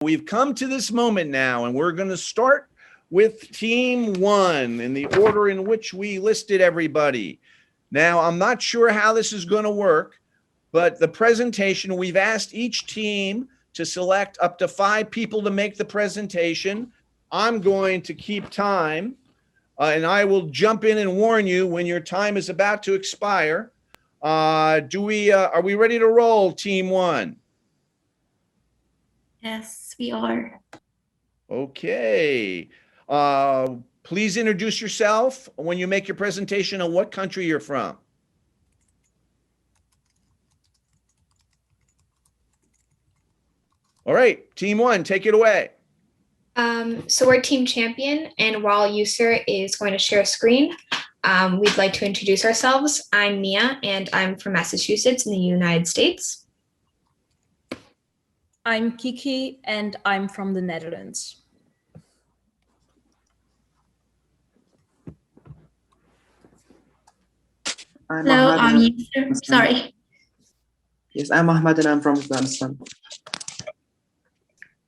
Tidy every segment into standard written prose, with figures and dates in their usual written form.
We've come to this moment now, and we're going to start with Team 1 in the order in which we listed everybody. Now, I'm not sure how this is going to work, but the presentation, we've asked each team to select up to 5 people to make the presentation. I'm going to keep time, and I will jump in and warn you when your time is about to expire. Are we ready to roll, Team 1? Yes, we are. Okay. Please introduce yourself when you make your presentation and what country you're from. All right, Team 1, take it away. So we're Team Champion, and while Yusur is going to share a screen, we'd like to introduce ourselves. I'm Mia, and I'm from Massachusetts in the United States. I'm Kiki, and I'm from the Netherlands. Hello, I'm Yusur. Sorry. Yes, I'm Ahmad and I'm from Afghanistan.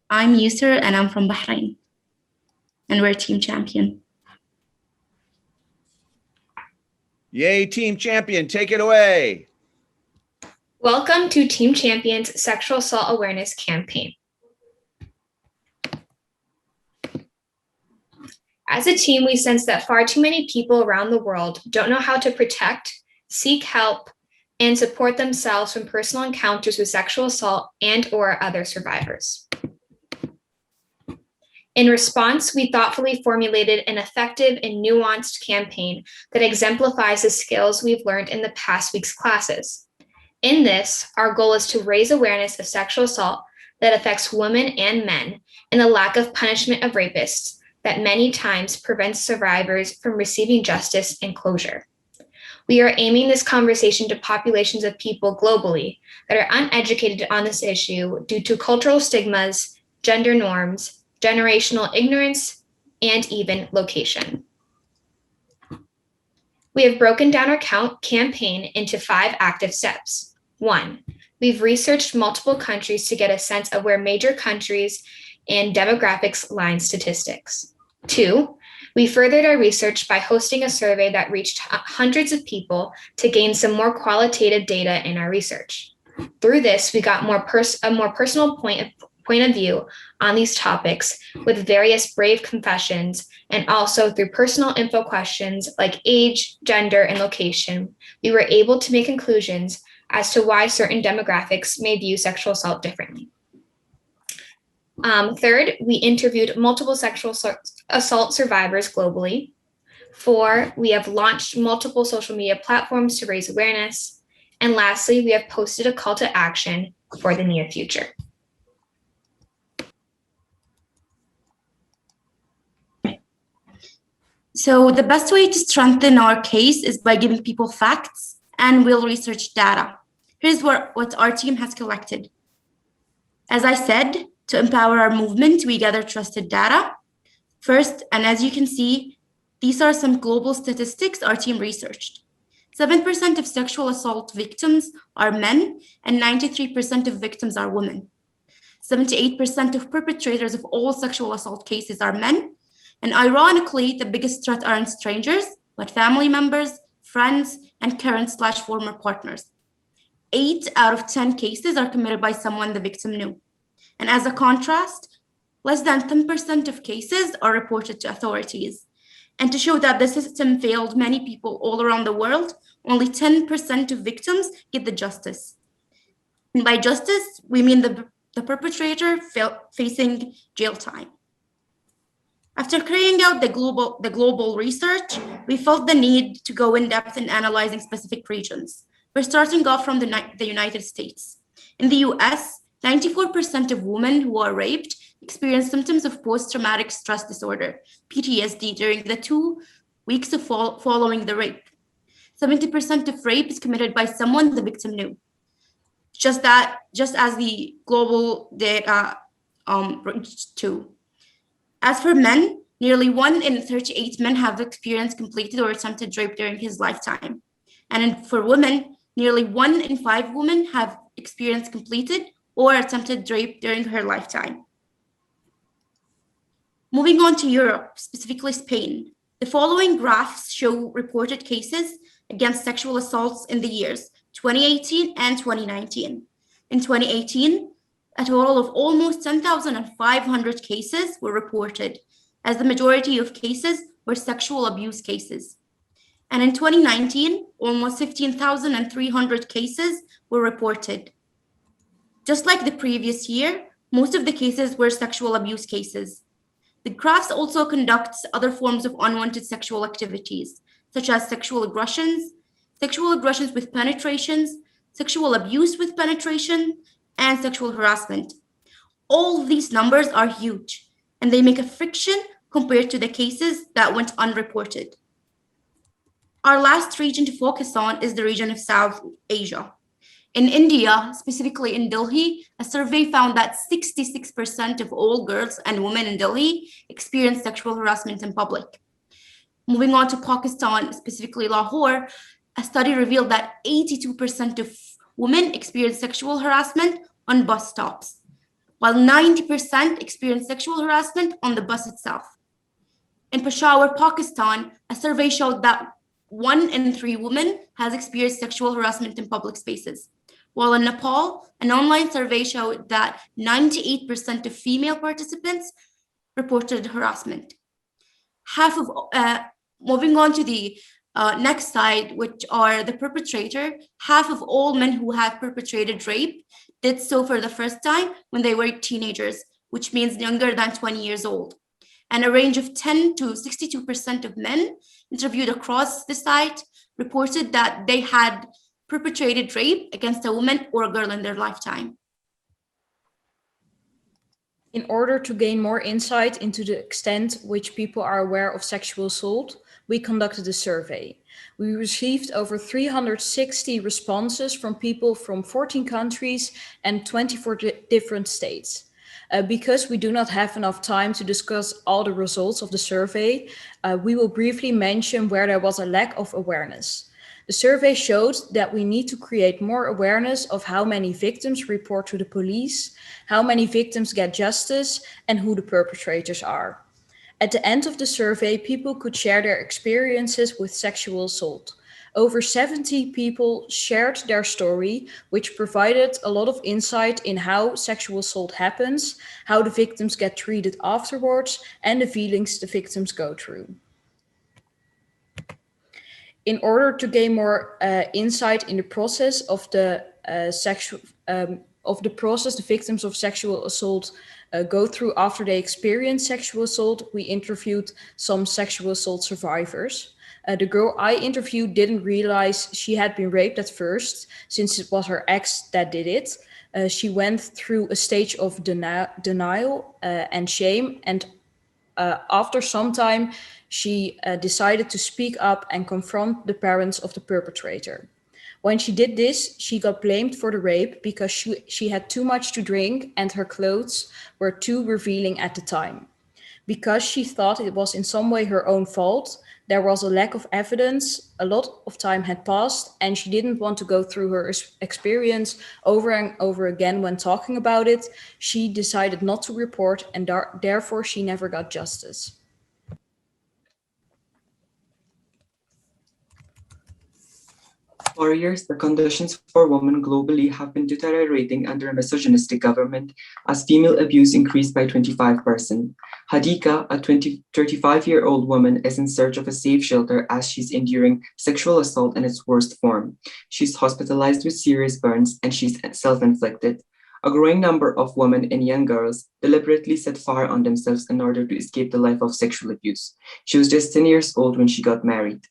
I'm Yusur and I'm from Bahrain. And we're Team Champion. Yay, Team Champion, take it away. Welcome to Team Champion's Sexual Assault Awareness Campaign. As a team, we sense that far too many people around the world don't know how to protect, seek help, and support themselves from personal encounters with sexual assault and/or other survivors. In response, we thoughtfully formulated an effective and nuanced campaign that exemplifies the skills we've learned in the past week's classes. In this, our goal is to raise awareness of sexual assault that affects women and men and the lack of punishment of rapists that many times prevents survivors from receiving justice and closure. We are aiming this conversation to populations of people globally that are uneducated on this issue due to cultural stigmas, gender norms, generational ignorance, and even location. We have broken down our campaign into 5 active steps. 1, we've researched multiple countries to get a sense of where major countries and demographics line statistics. 2, we furthered our research by hosting a survey that reached hundreds of people to gain some more qualitative data in our research. Through this, we got a more personal point of view on these topics with various brave confessions, and also through personal info questions like age, gender, and location, we were able to make conclusions as to why certain demographics may view sexual assault differently. Third, we interviewed multiple sexual assault survivors globally. 4, we have launched multiple social media platforms to raise awareness. And lastly, we have posted a call to action for the near future. So the best way to strengthen our case is by giving people facts and real research data. Here's what our team has collected. As I said, to empower our movement, we gather trusted data. First, and as you can see, these are some global statistics our team researched. 7% of sexual assault victims are men, and 93% of victims are women. 78% of perpetrators of all sexual assault cases are men, and ironically, the biggest threat aren't strangers, but family members, friends, and current/former partners. 8 out of 10 cases are committed by someone the victim knew. And as a contrast, less than 10% of cases are reported to authorities. And to show that the system failed many people all around the world, only 10% of victims get the justice. And by justice, we mean the perpetrator facing jail time. After carrying out the global research, we felt the need to go in depth in analyzing specific regions. We're starting off from the United States. In the US, 94% of women who are raped experience symptoms of post-traumatic stress disorder, PTSD, during the 2 weeks following the rape. 70% of rape is committed by someone the victim knew. Just as the global data reached too. As for men, nearly 1 in 38 men have experienced completed or attempted rape during his lifetime. And for women, nearly 1 in 5 women have experienced completed or attempted rape during her lifetime. Moving on to Europe, specifically Spain, the following graphs show reported cases against sexual assaults in the years 2018 and 2019. In 2018, a total of almost 10,500 cases were reported, as the majority of cases were sexual abuse cases. And in 2019, almost 15,300 cases were reported. Just like the previous year, most of the cases were sexual abuse cases. The graphs also conducts other forms of unwanted sexual activities, such as sexual aggressions with penetrations, sexual abuse with penetration, and sexual harassment. All these numbers are huge, and they make a friction compared to the cases that went unreported. Our last region to focus on is the region of South Asia. In India, specifically in Delhi, a survey found that 66% of all girls and women in Delhi experience sexual harassment in public. Moving on to Pakistan, specifically Lahore, a study revealed that 82% of women experience sexual harassment on bus stops, while 90% experience sexual harassment on the bus itself. In Peshawar, Pakistan, a survey showed that 1 in 3 women has experienced sexual harassment in public spaces. While in Nepal, an online survey showed that 98% of female participants reported harassment. Moving on to the next slide, which are the perpetrator, half of all men who have perpetrated rape did so for the first time when they were teenagers, which means younger than 20 years old. And a range of 10 to 62% of men interviewed across the site reported that they had perpetrated rape against a woman or a girl in their lifetime. In order to gain more insight into the extent which people are aware of sexual assault, we conducted a survey. We received over 360 responses from people from 14 countries and 24 different states. Because we do not have enough time to discuss all the results of the survey, we will briefly mention where there was a lack of awareness. The survey showed that we need to create more awareness of how many victims report to the police, how many victims get justice, and who the perpetrators are. At the end of the survey, people could share their experiences with sexual assault. Over 70 people shared their story, which provided a lot of insight in how sexual assault happens, how the victims get treated afterwards, and the feelings the victims go through. In order to gain more insight in the process of the victims of sexual assault go through after they experience sexual assault, we interviewed some sexual assault survivors. The girl I interviewed didn't realize she had been raped at first, since it was her ex that did it. She went through a stage of denial and shame, and after some time, she decided to speak up and confront the parents of the perpetrator. When she did this, she got blamed for the rape because she had too much to drink and her clothes were too revealing at the time. Because she thought it was in some way her own fault, there was a lack of evidence, a lot of time had passed, and she didn't want to go through her experience over and over again when talking about it. She decided not to report, and therefore she never got justice. For years, the conditions for women globally have been deteriorating under a misogynistic government as female abuse increased by 25%. Hadika, a 35-year-old woman, is in search of a safe shelter as she's enduring sexual assault in its worst form. She's hospitalized with serious burns and she's self-inflicted. A growing number of women and young girls deliberately set fire on themselves in order to escape the life of sexual abuse. She was just 10 years old when she got married.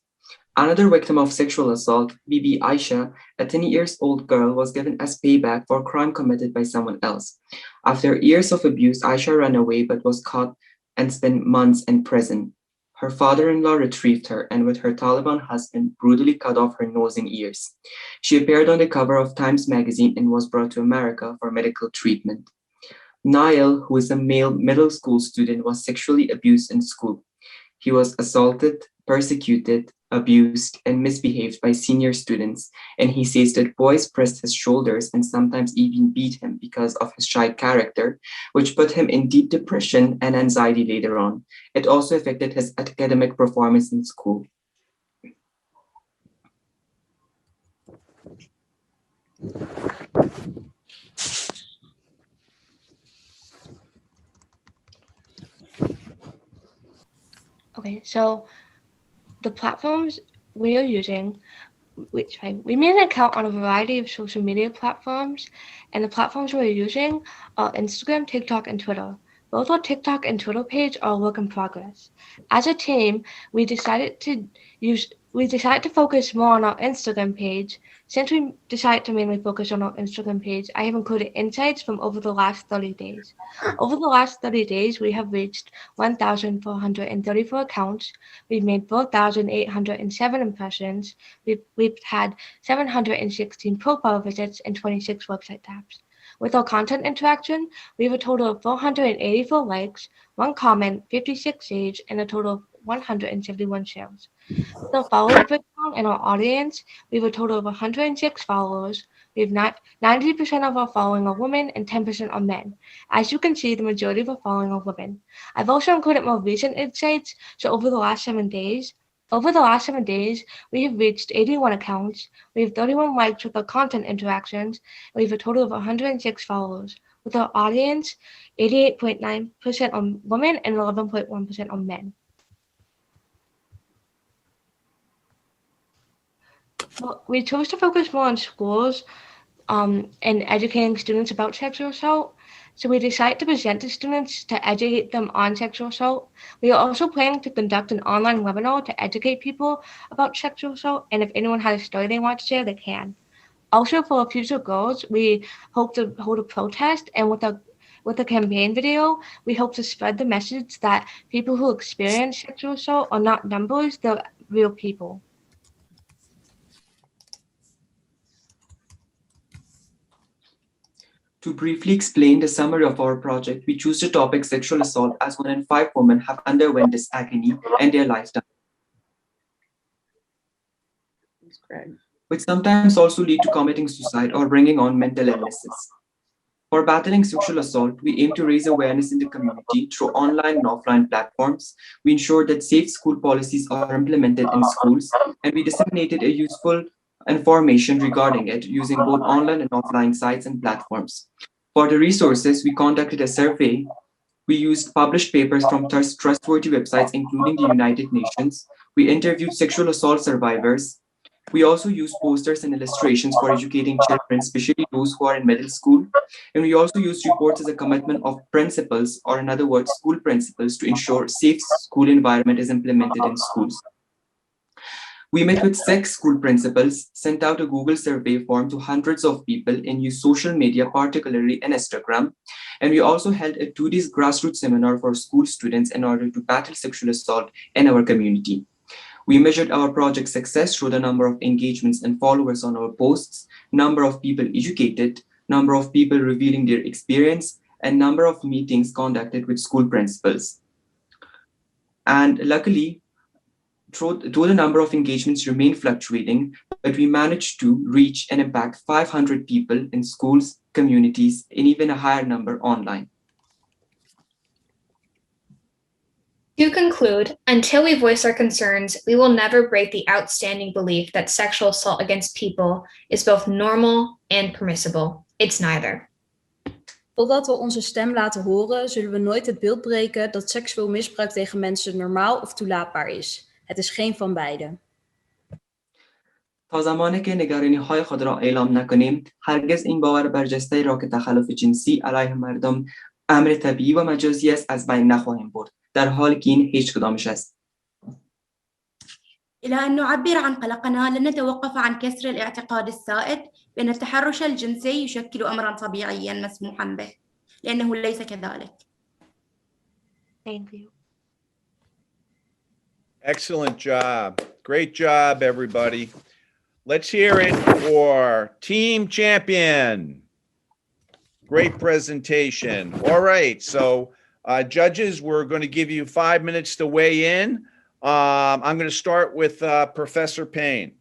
Another victim of sexual assault, Bibi Aisha, a 10-year-old girl, was given as payback for a crime committed by someone else. After years of abuse, Aisha ran away but was caught and spent months in prison. Her father-in-law retrieved her and with her Taliban husband brutally cut off her nose and ears. She appeared on the cover of Times magazine and was brought to America for medical treatment. Niall, who is a male middle school student, was sexually abused in school. He was assaulted, persecuted, abused, and misbehaved by senior students, and he says that boys pressed his shoulders and sometimes even beat him because of his shy character, which put him in deep depression and anxiety later on. It also affected his academic performance in school. Okay, so the platforms we are using, we made an account on a variety of social media platforms, and the platforms we're using are Instagram, TikTok, and Twitter. Both our TikTok and Twitter page are a work in progress. As a team, we decided to focus more on our Instagram page. Since we decided to mainly focus on our Instagram page, I have included insights from over the last 30 days. Over the last 30 days, we have reached 1,434 accounts. We've made 4,807 impressions. We've had 716 profile visits and 26 website taps. With our content interaction, we have a total of 484 likes, 1 comment, 56 saves, and a total of 171 shares. With our follower breakdown and our audience, we have a total of 106 followers. We have 90% of our following are women and 10% are men. As you can see, the majority of our following are women. I've also included more recent insights, so over the last 7 days, we have reached 81 accounts, we have 31 likes with our content interactions, and we have a total of 106 followers. With our audience, 88.9% are women and 11.1% are men. Well, we chose to focus more on schools and educating students about sexual assault. So we decided to present to students to educate them on sexual assault. We are also planning to conduct an online webinar to educate people about sexual assault. And if anyone has a story they want to share, they can. Also, for our future goals, we hope to hold a protest, and with the campaign video, we hope to spread the message that people who experience sexual assault are not numbers, they're real people. To briefly explain the summary of our project, we choose the topic sexual assault as 1 in 5 women have underwent this agony in their lifetime, which sometimes also lead to committing suicide or bringing on mental illnesses. For battling sexual assault, we aim to raise awareness in the community through online and offline platforms. We ensure that safe school policies are implemented in schools, and we disseminated a useful information regarding it using both online and offline sites and platforms. For the resources, we conducted a survey. We used published papers from trustworthy websites, including the United Nations. We interviewed sexual assault survivors. We also used posters and illustrations for educating children, especially those who are in middle school. And we also used reports as a commitment of principals, or in other words, school principals, to ensure safe school environment is implemented in schools. We met with 6 school principals, sent out a Google survey form to hundreds of people, and used social media, particularly in Instagram. And we also held a 2-day grassroots seminar for school students in order to battle sexual assault in our community. We measured our project success through the number of engagements and followers on our posts, number of people educated, number of people revealing their experience, and number of meetings conducted with school principals. And luckily, though the number of engagements remain fluctuating, but we managed to reach and impact 500 people in schools, communities, and even a higher number online. To conclude, until we voice our concerns, we will never break the outstanding belief that sexual assault against people is both normal and permissible. It's neither. Totdat we onze stem laten horen, zullen we nooit het beeld breken dat seksueel misbruik tegen mensen normaal of toelaatbaar is. Het is geen van beide. تا زمانی که نگرانی‌های خود را اعلام نکنیم، هرگز این باور برجسته را که تخلف جنسی علیه مردم امر طبیعی و مجازی است از بین نخواهیم برد، در حالی که این هیچ کدامش است. إلى أن نعبر عن قلقنا لن نتوقف عن كسر الاعتقاد السائد بأن التحرش الجنسي يشكل أمرا طبيعيا مسموحا به، لأنه ليس كذلك. Thank you. Excellent job. Great job, everybody. Let's hear it for Team Champion. Great presentation. All right. So, judges, we're going to give you 5 minutes to weigh in I'm going to start with Professor Payne.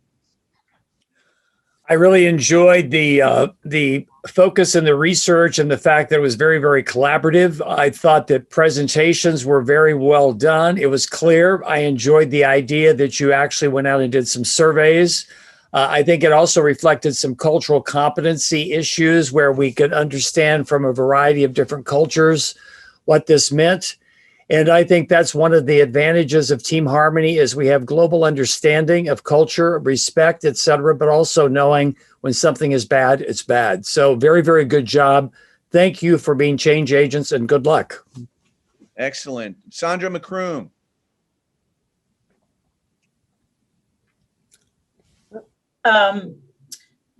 I really enjoyed the focus and the research and the fact that it was very, very collaborative. I thought that presentations were very well done. It was clear. I enjoyed the idea that you actually went out and did some surveys. I think it also reflected some cultural competency issues where we could understand from a variety of different cultures what this meant. And I think that's one of the advantages of Team Harmony is we have global understanding of culture, respect, et cetera, but also knowing when something is bad, it's bad. So very, very good job. Thank you for being change agents and good luck. Excellent. Sandra McCroom.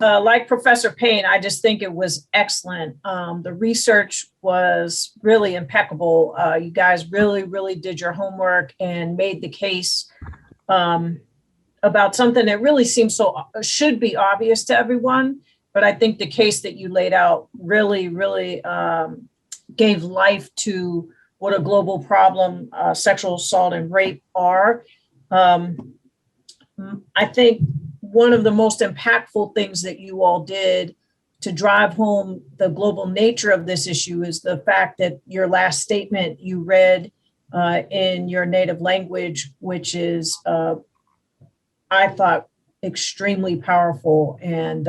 Like Professor Payne, I just think it was excellent. The research was really impeccable. You guys really, really did your homework and made the case about something that really seems should be obvious to everyone. But I think the case that you laid out really, really gave life to what a global problem sexual assault and rape are. I think one of the most impactful things that you all did to drive home the global nature of this issue is the fact that your last statement you read in your native language, which is, I thought, extremely powerful. And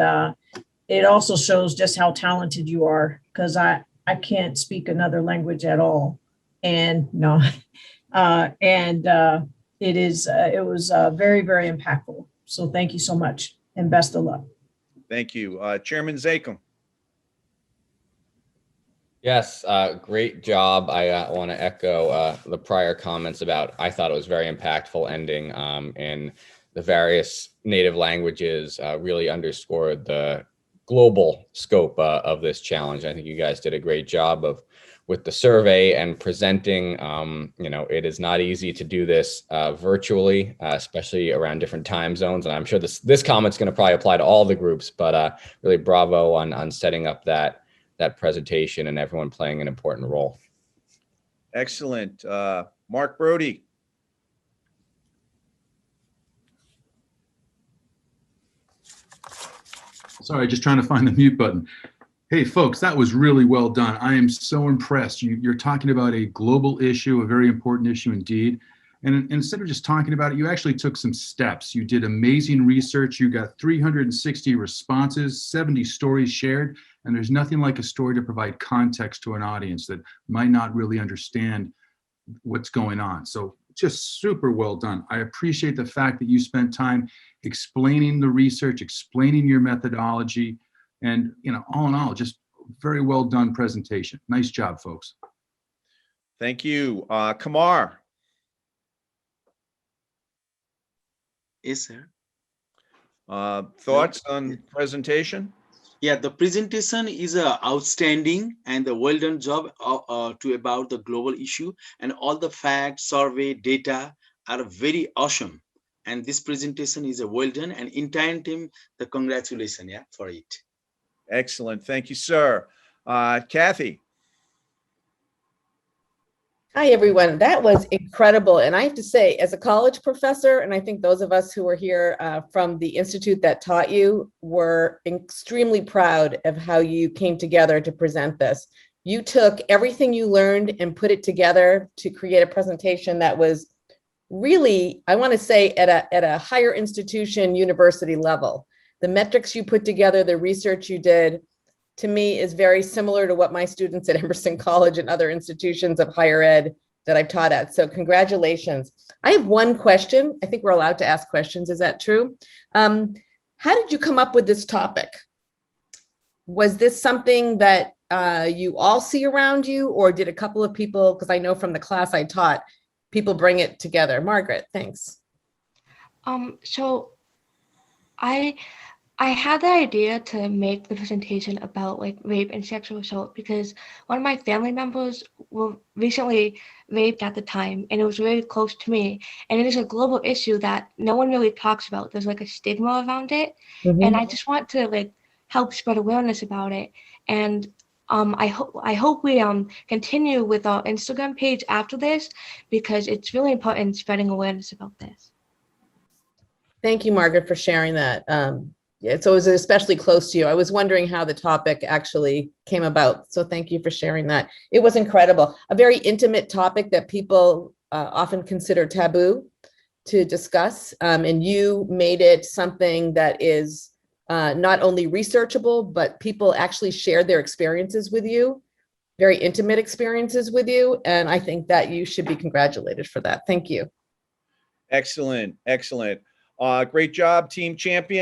it also shows just how talented you are, because I can't speak another language at all. And no, it was very, very impactful. So thank you so much and best of luck. Thank you. Chairman Zakim. Yes, great job. I want to echo the prior comments about, I thought it was very impactful ending in the various native languages, really underscored the global scope of this challenge. I think you guys did a great job with the survey and presenting. It is not easy to do this virtually, especially around different time zones. And I'm sure this comment's going to probably apply to all the groups, but really bravo on setting up that presentation and everyone playing an important role. Excellent. Mark Brody. Sorry, just trying to find the mute button. Hey, folks, that was really well done. I am so impressed. You're talking about a global issue, a very important issue indeed. And instead of just talking about it, you actually took some steps. You did amazing research. You got 360 responses, 70 stories shared, and there's nothing like a story to provide context to an audience that might not really understand what's going on. So just super well done. I appreciate the fact that you spent time explaining the research, explaining your methodology, and all in all, just very well done presentation. Nice job, folks. Thank you. Kamar. Yes, sir. Thoughts on presentation? Yeah, the presentation is outstanding and the well done job about the global issue, and all the facts, survey, data are very awesome. And this presentation is well done, and entire team, the congratulations for it. Excellent. Thank you, sir. Kathy. Hi, everyone. That was incredible. And I have to say, as a college professor, and I think those of us who were here from the institute that taught you were extremely proud of how you came together to present this. You took everything you learned and put it together to create a presentation that was really, I want to say, at a higher institution, university level. The metrics you put together, the research you did, to me is very similar to what my students at Emerson College and other institutions of higher ed that I've taught at. So congratulations. I have one question. I think we're allowed to ask questions. Is that true? How did you come up with this topic? Was this something that you all see around you, or did a couple of people, because I know from the class I taught, people bring it together? Margaret, thanks. So I had the idea to make the presentation about rape and sexual assault because one of my family members were recently raped at the time, and it was really close to me. And it is a global issue that no one really talks about. There's a stigma around it, and I just want to help spread awareness about it. And I hope we continue with our Instagram page after this, because it's really important in spreading awareness about this. Thank you, Margaret, for sharing that. Yeah, so it was especially close to you. I was wondering how the topic actually came about. So thank you for sharing that. It was incredible. A very intimate topic that people often consider taboo to discuss. And you made it something that is not only researchable, but people actually shared their experiences with you, very intimate experiences with you. And I think that you should be congratulated for that. Thank you. Excellent. Excellent. Great job, team champion.